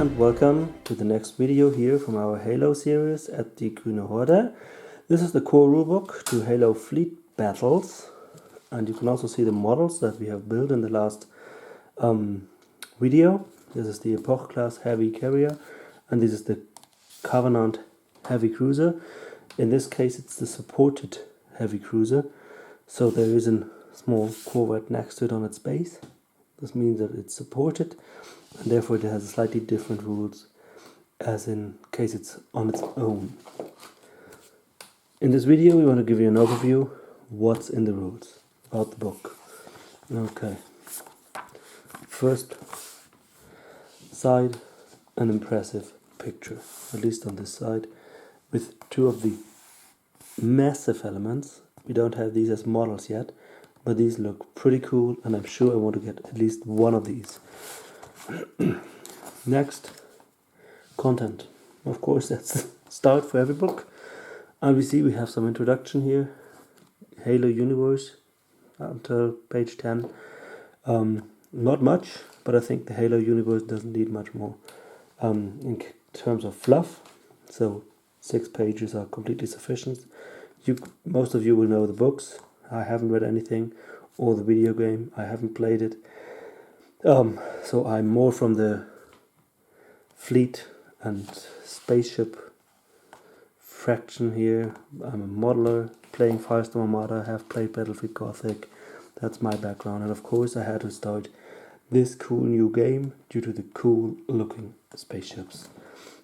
and welcome to the next video here from our Halo series at the Grüne Horde. This is the core rulebook to Halo fleet battles, and you can also see the models that we have built in the last video. This is the Epoch class heavy carrier, and this is the Covenant heavy cruiser. In this case it's the supported heavy cruiser, so there is a small corvette next to it on its base. This means that it's supported, and therefore it has slightly different rules as in case it's on its own. In this video we want to give you an overview what's in the rules about the book. Okay, first side, an impressive picture, at least on this side, with two of the massive elements. We don't have these as models yet, but these look pretty cool, and I'm sure I want to get at least one of these. Next, content. Of course, that's the start for every book. And we see we have some introduction here. Halo universe until page 10. Not much, but I think the Halo universe doesn't need much more in terms of fluff. So 6 pages are completely sufficient. Most of you will know the books. I haven't read anything, or the video game. I haven't played it. So I'm more from the fleet and spaceship fraction here. I'm a modeler playing Firestorm Armada. I have played Battlefield Gothic. That's my background, and of course I had to start this cool new game due to the cool looking spaceships.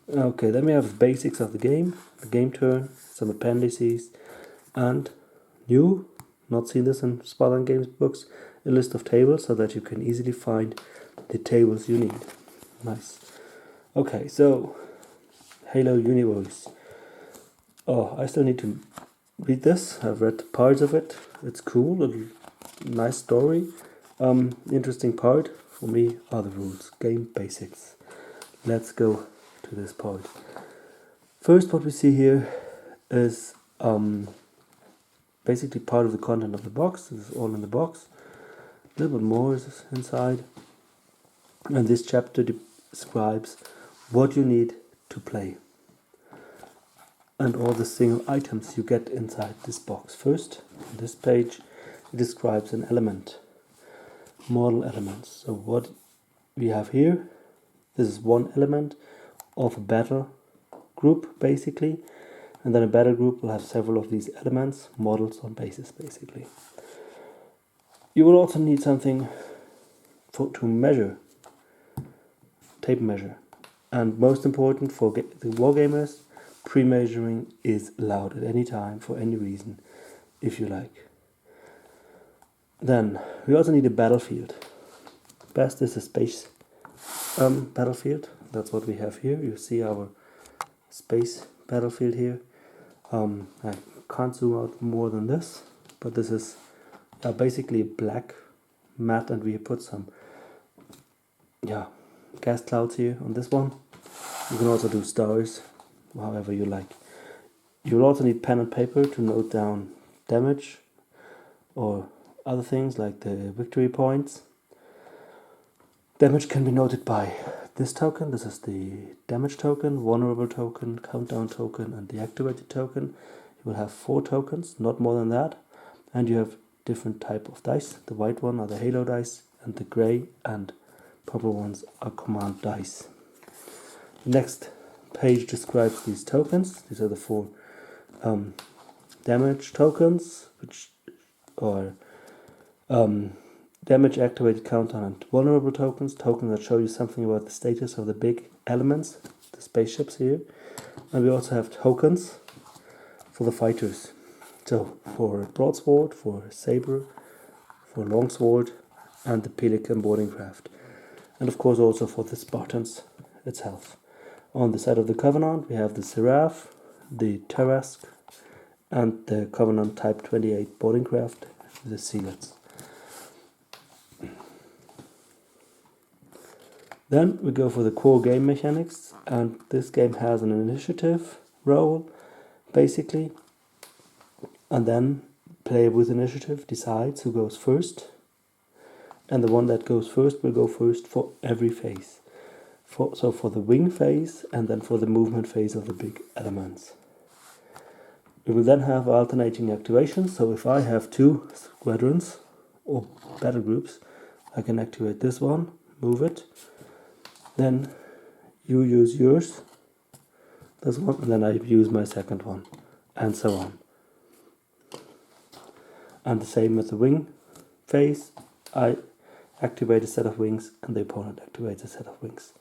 Okay, then we have the basics of the game turn, some appendices, and new, not seen this in Spartan Games books, a list of tables so that you can easily find the tables you need. Nice. Okay, so Halo Universe. Oh, I still need to read this. I've read parts of it. It's cool, a nice story. Interesting part for me are the rules, game basics. Let's go to this part. First, what we see here is basically part of the content of the box. This is all in the box. A little bit more is inside. And this chapter describes what you need to play and all the single items you get inside this box. First, on this page, it describes an element, model elements. So what we have here, this is one element of a battle group basically, and then a battle group will have several of these elements, models on bases basically. You will also need something to measure, tape measure, and most important for the wargamers, pre-measuring is allowed at any time for any reason if you like. Then we also need a battlefield. Best is a space battlefield. That's what we have here. You see our space battlefield here. I can't zoom out more than this, but this is basically a black mat, and we put some gas clouds here on this one. You can also do stars, however you like. You will also need pen and paper to note down damage or other things like the victory points. Damage can be noted by this token. This is the damage token, vulnerable token, countdown token, and the activated token. You will have 4 tokens, not more than that, and you have different type of dice. The white one are the Halo dice, and the gray and purple ones are command dice. The next page describes these tokens. These are the 4 damage tokens, which are damage, activated, countdown, and vulnerable tokens. Tokens that show you something about the status of the big elements, the spaceships here. And we also have tokens for the fighters. So for broadsword, for saber, for longsword, and the pelican boarding craft. And of course also for the Spartans itself. On the side of the Covenant we have the Seraph, the Tarask, and the Covenant Type 28 boarding craft, the Sealets. Then we go for the core game mechanics, and this game has an initiative roll basically, and then player with initiative decides who goes first, and the one that goes first will go first for every phase. for the wing phase and then for the movement phase of the big elements. We will then have alternating activations. So if I have 2 squadrons or battle groups, I can activate this one, move it, then you use yours, this one, and then I use my second one, and so on. And the same with the wing phase. I activate a set of wings and the opponent activates a set of wings.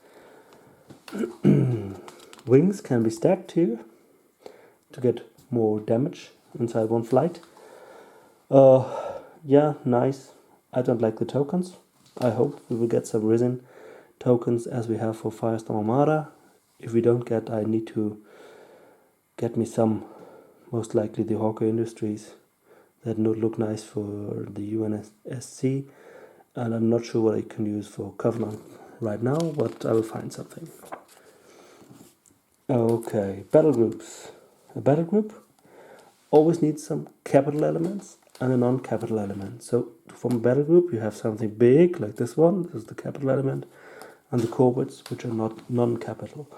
Wings can be stacked here to get more damage inside one flight. Yeah, nice. I don't like the tokens. I hope we will get some resin tokens as we have for Firestorm Armada. If we don't get, I need to get me some, most likely the Horde Industries, that would look nice for the UNSC, and I'm not sure what I can use for Covenant right now, but I will find something. Okay, battle groups. A battle group always needs some capital elements and a non-capital element. So from a battle group you have something big like this one, this is the capital element, and the corvettes which are not non-capital.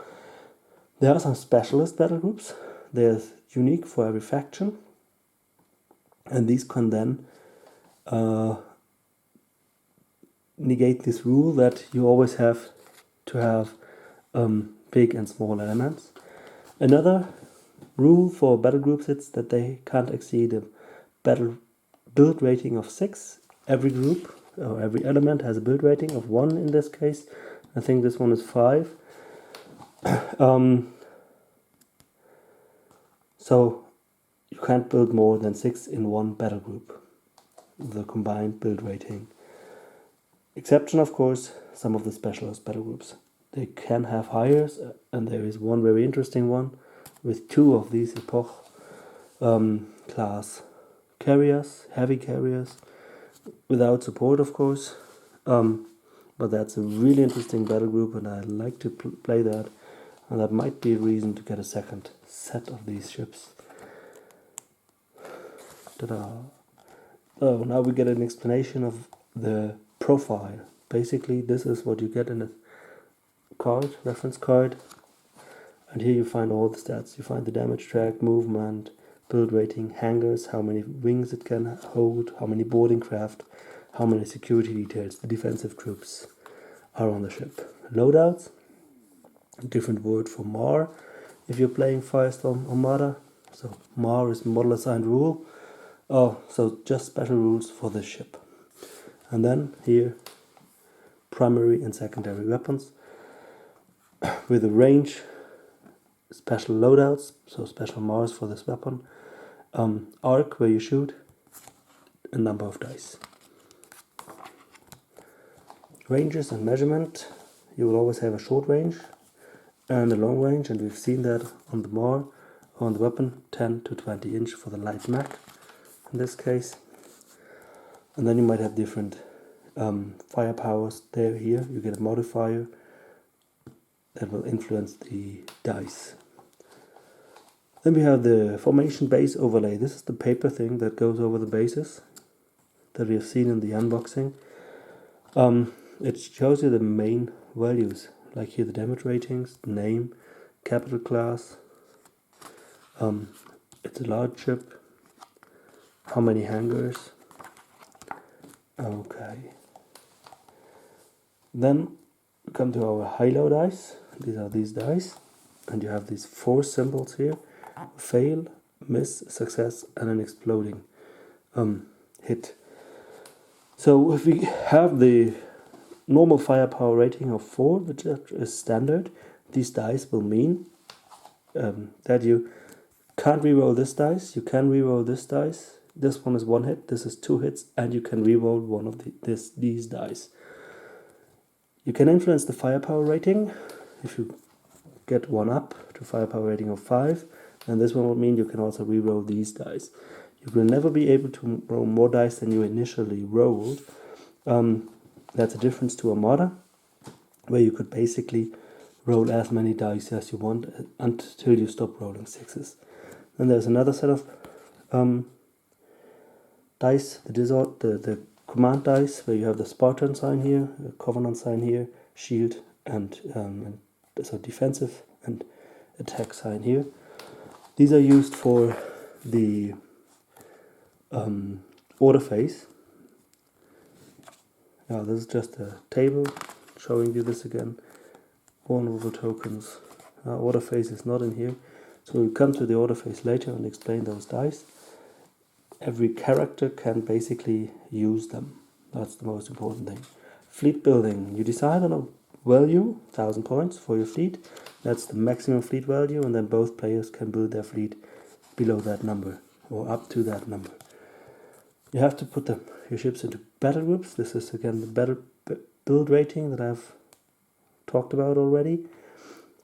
There are some specialist battle groups. They're unique for every faction, and these can then negate this rule that you always have to have big and small elements. Another rule for battle groups is that they can't exceed a battle build rating of 6. Every group or every element has a build rating of 1 in this case. I think this one is 5. So you can't build more than 6 in one battle group, the combined build rating. Exception, of course, some of the specialist battle groups. They can have higher, and there is one very interesting one with 2 of these Epoch class carriers, heavy carriers, without support, of course. But that's a really interesting battle group, and I like to play that, and that might be a reason to get a second set of these ships. Ta-da! Oh, now we get an explanation of the profile. Basically, this is what you get in a card, reference card, and here you find all the stats. You find the damage track, movement, build rating, hangars, how many wings it can hold, how many boarding craft, how many security details the defensive troops are on the ship. Loadouts, a different word for MAR if you're playing Firestorm Armada. So MAR is model assigned rule. So just special rules for this ship. And then here, primary and secondary weapons with a range, special loadouts, so special MARs for this weapon, arc where you shoot, a number of dice. Ranges and measurement, you will always have a short range and a long range, and we've seen that on the MAR, on the weapon, 10 to 20 inch for the light mag in this case. And then you might have different firepowers there. Here you get a modifier that will influence the dice. Then we have the formation base overlay. This is the paper thing that goes over the bases that we have seen in the unboxing. It shows you the main values, like here the damage ratings, the name, capital class, it's a large ship, how many hangars. Okay. Then we come to our high-low dice. These are these dice, and you have these 4 symbols here: fail, miss, success, and an exploding hit. So if we have the normal firepower rating of 4, which is standard, these dice will mean that you can't reroll this dice, you can reroll this dice. This one is 1 hit, this is 2 hits, and you can reroll one of these dice. You can influence the firepower rating. If you get 1 up to firepower rating of 5, and this one would mean you can also reroll these dice. You will never be able to roll more dice than you initially rolled. That's a difference to Armada, where you could basically roll as many dice as you want until you stop rolling 6s. Then there's another set of dice, the command dice, where you have the Spartan sign here, the Covenant sign here, shield, and so defensive and attack sign here. These are used for the order phase. Now this is just a table showing you this again. Vulnerable tokens. Order phase is not in here, so we'll come to the order phase later and explain those dice. Every character can basically use them. That's the most important thing. Fleet building. You decide on a value, 1000 points for your fleet. That's the maximum fleet value, and then both players can build their fleet below that number or up to that number. You have to put your ships into battle groups. This is again the battle build rating that I've talked about already.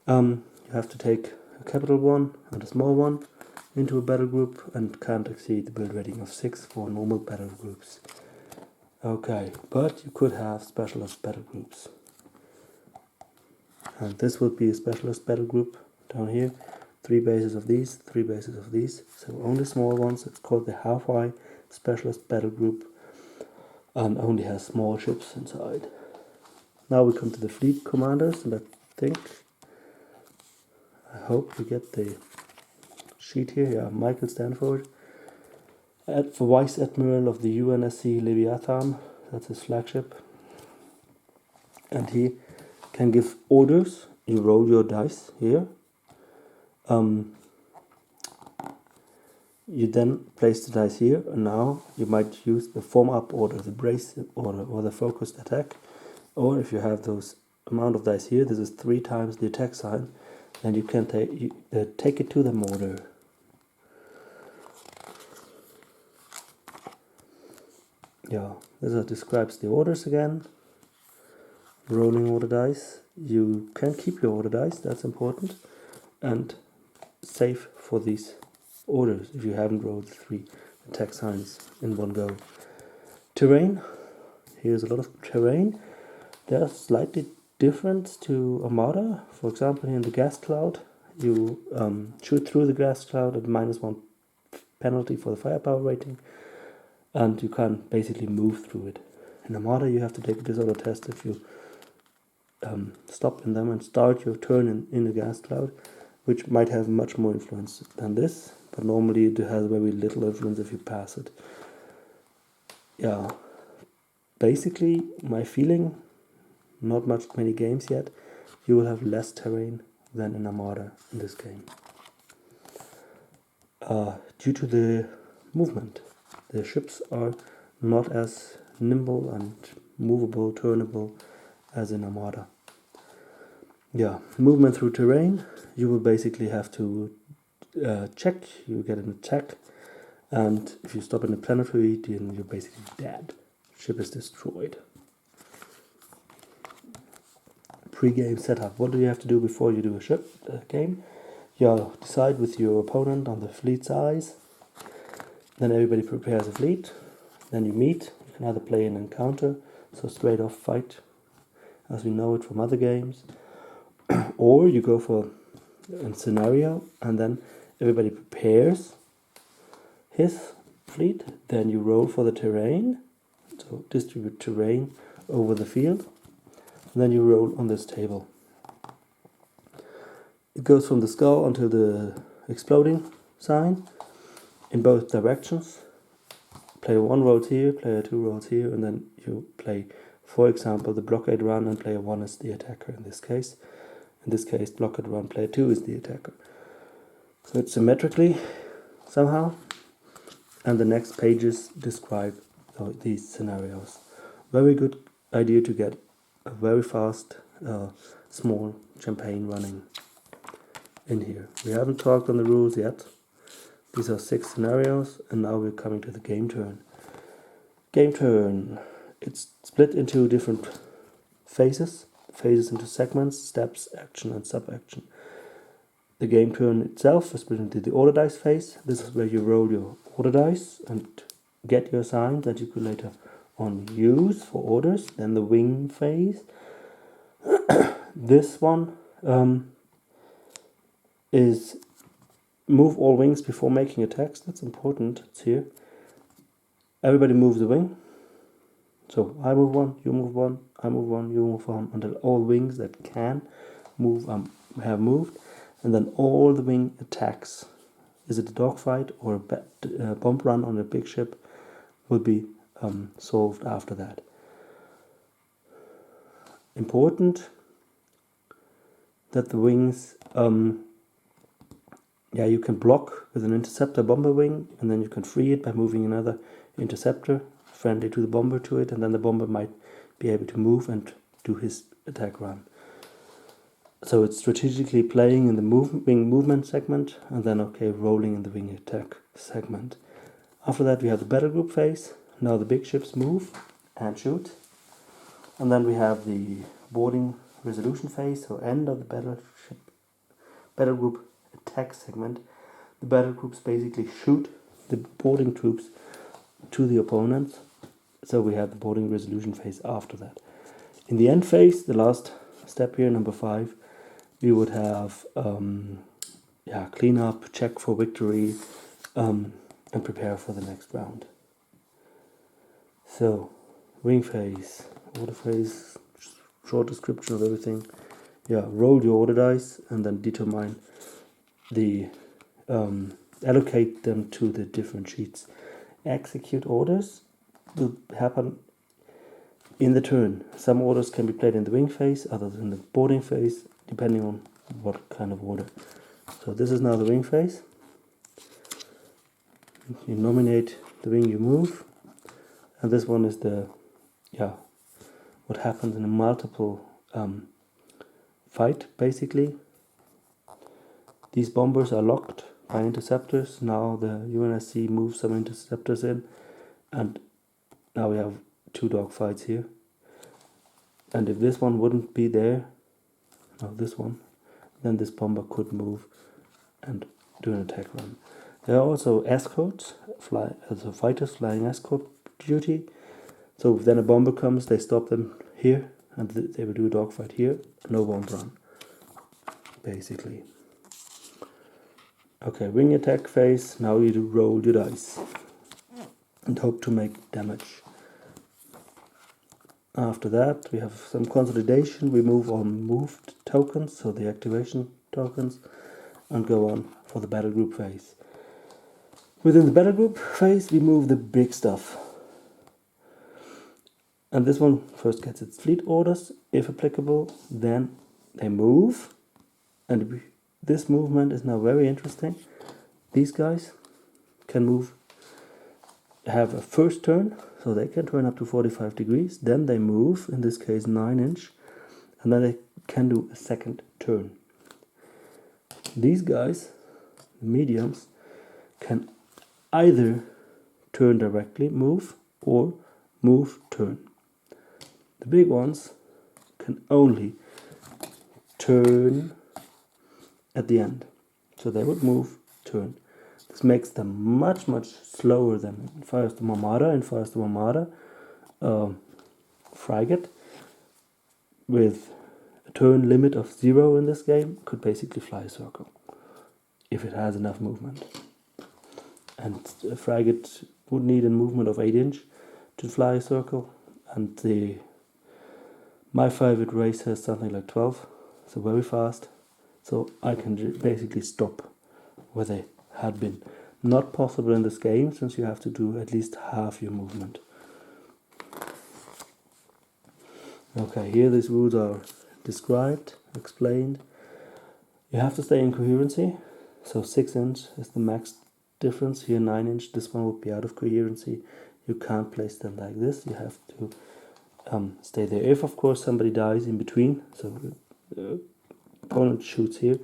You have to take a capital one and a small one into a battle group and can't exceed the build rating of 6 for normal battle groups. Okay, but you could have specialist battle groups. And this would be a specialist battle group down here. 3 bases of these, 3 bases of these. So only small ones. It's called the halfway specialist battle group and only has small ships inside. Now we come to the fleet commanders, and I hope we get the sheet here. Yeah, Michael Stanford, for Vice Admiral of the UNSC Leviathan. That's his flagship, and he can give orders. You roll your dice here. You then place the dice here, and now you might use the form up order, the brace order, or the focused attack. Or if you have those amount of dice here, this is 3 times the attack sign, and you can take it to the order. Yeah, this describes the orders again. Rolling order dice. You can keep your order dice, that's important, and save for these orders if you haven't rolled 3 attack signs in one go. Terrain. Here's a lot of terrain. They're slightly different to Armada. For example, here in the gas cloud, you shoot through the gas cloud at -1 penalty for the firepower rating, and you can basically move through it. In Armada, you have to take a disorder test if you stop in them and start your turn in a gas cloud, which might have much more influence than this, but normally it has very little influence if you pass it. Yeah, basically my feeling, not many games yet, you will have less terrain than in Armada in this game. Due to the movement, the ships are not as nimble and movable, turnable as in Armada. Yeah, movement through terrain, you will basically have to check, you get an attack, and if you stop in a planetary, then you're basically dead. Ship is destroyed. Pre-game setup. What do you have to do before you do a game? You decide with your opponent on the fleet size. Then everybody prepares a fleet. Then you meet. You can either play an encounter, so straight off fight, as we know it from other games, or you go for a scenario, and then everybody prepares his fleet. Then you roll for the terrain, so distribute terrain over the field. And then you roll on this table. It goes from the skull until the exploding sign in both directions. Player 1 rolls here, player 2 rolls here, and then you play, for example, the blockade run, and player 1 is the attacker in this case. In this case, blockade run, player 2 is the attacker. So it's symmetrically somehow, and the next pages describe these scenarios. Very good idea to get a very fast, small campaign running in here. We haven't talked on the rules yet. These are 6 scenarios, and now we're coming to the game turn. Game turn. It's split into different phases into segments, steps, action, and sub-action. The game turn itself is split into the order dice phase. This is where you roll your order dice and get your signs that you could later on use for orders. Then the wing phase. This one is move all wings before making attacks. That's important. It's here. Everybody moves a wing. So I move one, you move one, I move one, you move one, until all wings that can move have moved, and then all the wing attacks, is it a dogfight or a bomb run on a big ship, will be solved after that. Important that the wings, you can block with an interceptor bomber wing, and then you can free it by moving another interceptor friendly to the bomber to it, and then the bomber might be able to move and do his attack run. So it's strategically playing in the wing movement segment, and then rolling in the wing attack segment. After that we have the battle group phase. Now the big ships move and shoot, and then we have the boarding resolution phase, so end of the battle group attack segment. The battle groups basically shoot the boarding troops to the opponents, so we have the boarding resolution phase after that. In the end phase, the last step here, number 5, we would have clean up, check for victory, and prepare for the next round. So, wing phase, order phase, short description of everything. Roll your order dice and then determine the allocate them to the different sheets. Execute orders will happen in the turn. Some orders can be played in the wing phase, others in the boarding phase, depending on what kind of order. So this is now the wing phase. You nominate the wing you move, and this one is the what happens in a multiple fight. Basically, these bombers are locked by interceptors. Now the UNSC moves some interceptors in, and now we have 2 dogfights here. And if this one wouldn't be there, this one, then this bomber could move and do an attack run. There are also escorts, fighters flying escort duty. So if then a bomber comes, they stop them here, and they will do a dogfight here. No bomb run, basically. Okay, wing attack phase. Now you roll your dice and hope to make damage. After that, we have some consolidation. We move on moved tokens, so the activation tokens, and go on for the battle group phase. Within the battle group phase, we move the big stuff. And this one first gets its fleet orders, if applicable. Then they move, and this movement is now very interesting. These guys can move, have a first turn, so they can turn up to 45 degrees. Then they move, in this case 9 inch, and then they can do a second turn. These guys, the mediums, can either turn directly, move, or move, turn. The big ones can only turn at the end. So they would move, turn. This makes them much, much slower than Firestorm Armada. In Firestorm Armada, frigate with a turn limit of 0 in this game could basically fly a circle if it has enough movement. And a frigate would need a movement of 8 inch to fly a circle, and my favorite race has something like 12, so very fast. So I can basically stop where they had been. Not possible in this game, since you have to do at least half your movement. Okay, here these rules are described, explained. You have to stay in coherency, so 6 inch is the max difference. Here 9 inch, this one would be out of coherency. You can't place them like this, you have to stay there. If of course somebody dies in between, so the opponent shoots here,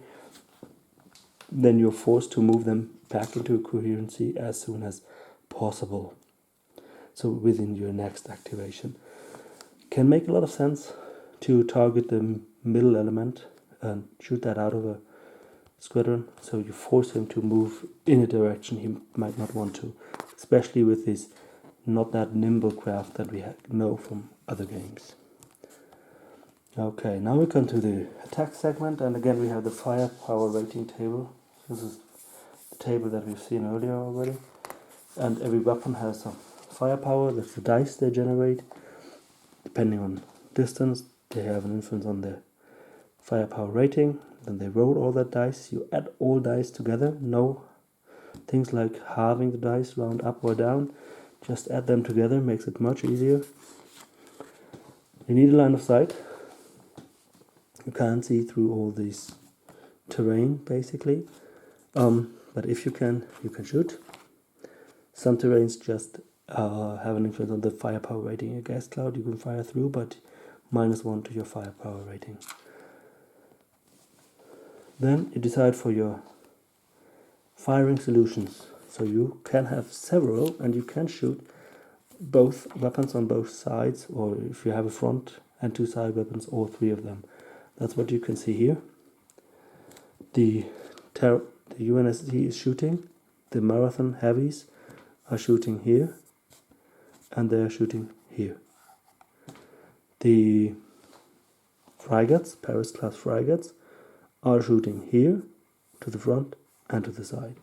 then you're forced to move them back into coherency as soon as possible. So within your next activation. Can make a lot of sense to target the middle element and shoot that out of a squadron, so you force him to move in a direction he might not want to, especially with this not that nimble craft that we know from other games. Okay, now we come to the attack segment, and again we have the firepower rating table. This is the table that we've seen earlier already, and every weapon has some firepower. That's the dice they generate. depending on distance, they have an influence on the firepower rating. Then they roll all that dice. You add all dice together. No things like halving the dice, round up or down. Just add them together, makes it much easier. You need a line of sight. You can't see through all this terrain, basically. But if you can shoot. Some terrains just have an influence on the firepower rating. A gas cloud you can fire through, but -1 to your firepower rating. Then you decide for your firing solutions. So you can have several, and you can shoot both weapons on both sides, or if you have a front and 2 side weapons, all 3 of them. That's what you can see here. The UNSC is shooting. The Marathon Heavies are shooting here, and they're shooting here. The frigates, Paris class frigates, are shooting here, to the front and to the side.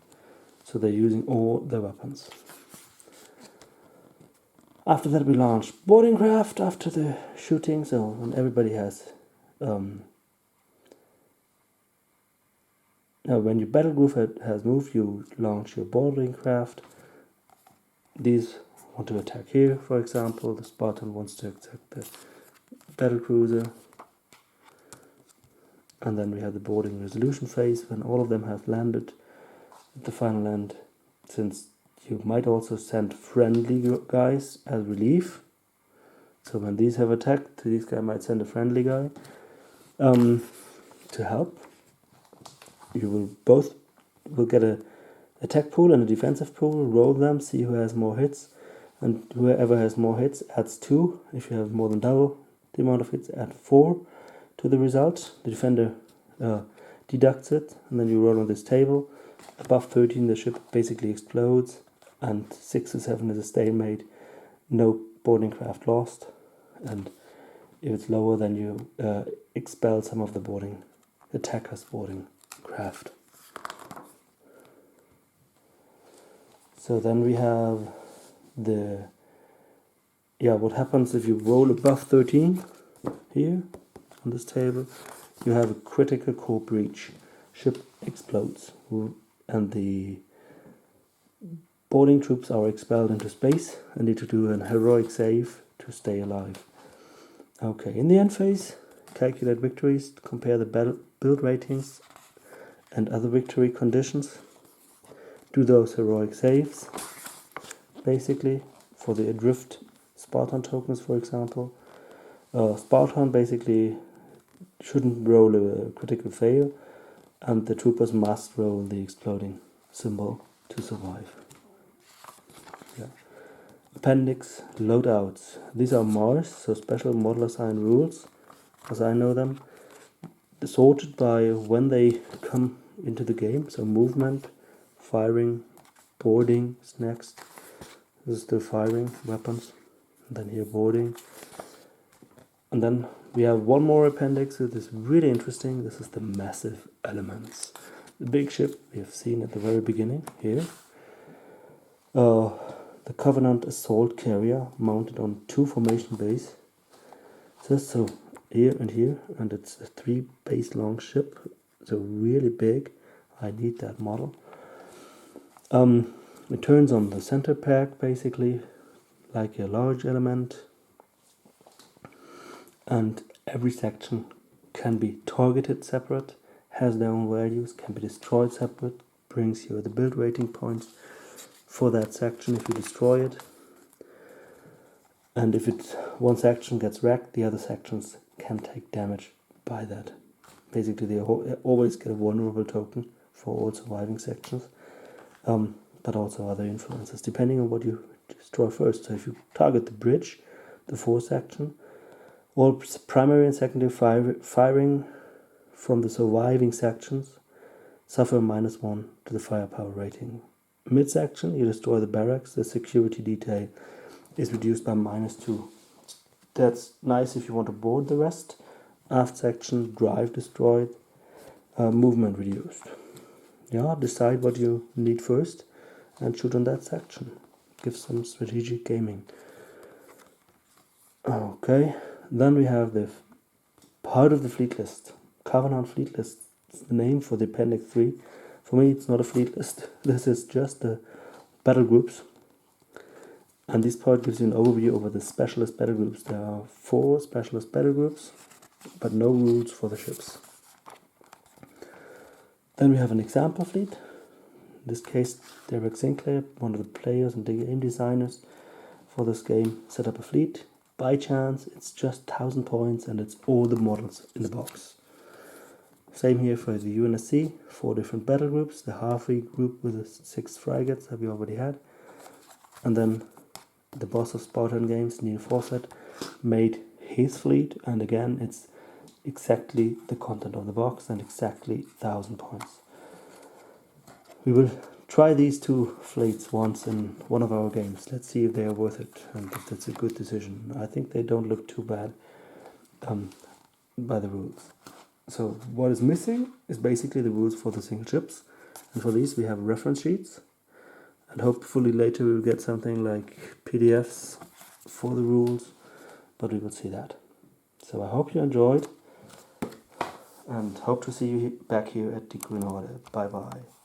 So they're using all their weapons. After that we launch boarding craft after the shooting, so when everybody has now when your battle group has moved, you launch your boarding craft. These want to attack here, for example. The Spartan wants to attack the battle cruiser. And then we have the boarding resolution phase when all of them have landed at the final end. Since you might also send friendly guys as relief. So when these have attacked, these guys might send a friendly guy to help. You will get a attack pool and a defensive pool, roll them, see who has more hits, and whoever has more hits adds 2. If you have more than double the amount of hits, add 4 to the result. The defender deducts it, and then you roll on this table. Above 13 the ship basically explodes, and 6 to 7 is a stalemate, no boarding craft lost, and if it's lower then you expel some of the attackers' boarding craft. So then we have what happens if you roll above 13 here on this table. You have a critical core breach. Ship explodes and the boarding troops are expelled into space and need to do an heroic save to stay alive. Okay, in the end phase, calculate victories, compare the build ratings and other victory conditions. Do those heroic saves, basically, for the adrift Spartan tokens, for example. Spartan basically shouldn't roll a critical fail, and the troopers must roll the exploding symbol to survive. Yeah. Appendix Loadouts. These are MARs, so special model assigned rules, as I know them, sorted by when they come into the game, so movement, firing, boarding is next. This is the firing weapons, and then here boarding. And then we have one more appendix that is really interesting. This is the massive elements. The big ship we have seen at the very beginning here. The Covenant assault carrier mounted on 2 formation bays. So here, and it's a 3 base long ship, so really big. I need that model. It turns on the center pack basically like a large element, and every section can be targeted separate, has their own values, can be destroyed separate, brings you the build rating points for that section if you destroy it. And if one section gets wrecked, the other sections can take damage by that. Basically, they always get a vulnerable token for all surviving sections, but also other influences, depending on what you destroy first. So if you target the bridge, the 4 section, all primary and secondary firing from the surviving sections suffer -1 to the firepower rating. Mid-section, you destroy the barracks, the security detail is reduced by -2. That's nice if you want to board the rest. Aft section, drive destroyed, movement reduced. Yeah, decide what you need first and shoot on that section. Give some strategic gaming. Okay, then we have the part of the fleet list. Covenant fleet list is the name for the Appendix 3. For me, it's not a fleet list. This is just the battle groups. And this part gives you an overview over the specialist battle groups. There are 4 specialist battle groups, but no rules for the ships. Then we have an example fleet. In this case, Derek Sinclair, one of the players and the game designers for this game, set up a fleet. By chance, it's just 1000 points and it's all the models in the box. Same here for the UNSC, 4 different battle groups. The Harvey group with the 6 frigates that we already had. And then the boss of Spartan Games, Neil Fawcett, made his fleet. And again, it's exactly the content of the box and exactly 1000 points. We will try these 2 fleets once in one of our games. Let's see if they are worth it and if that's a good decision. I think they don't look too bad by the rules. So what is missing is basically the rules for the single ships. And for these we have reference sheets. And hopefully later we will get something like PDFs for the rules. But we will see that. So I hope you enjoyed. And hope to see you back here at the Grüne Horde. Bye bye.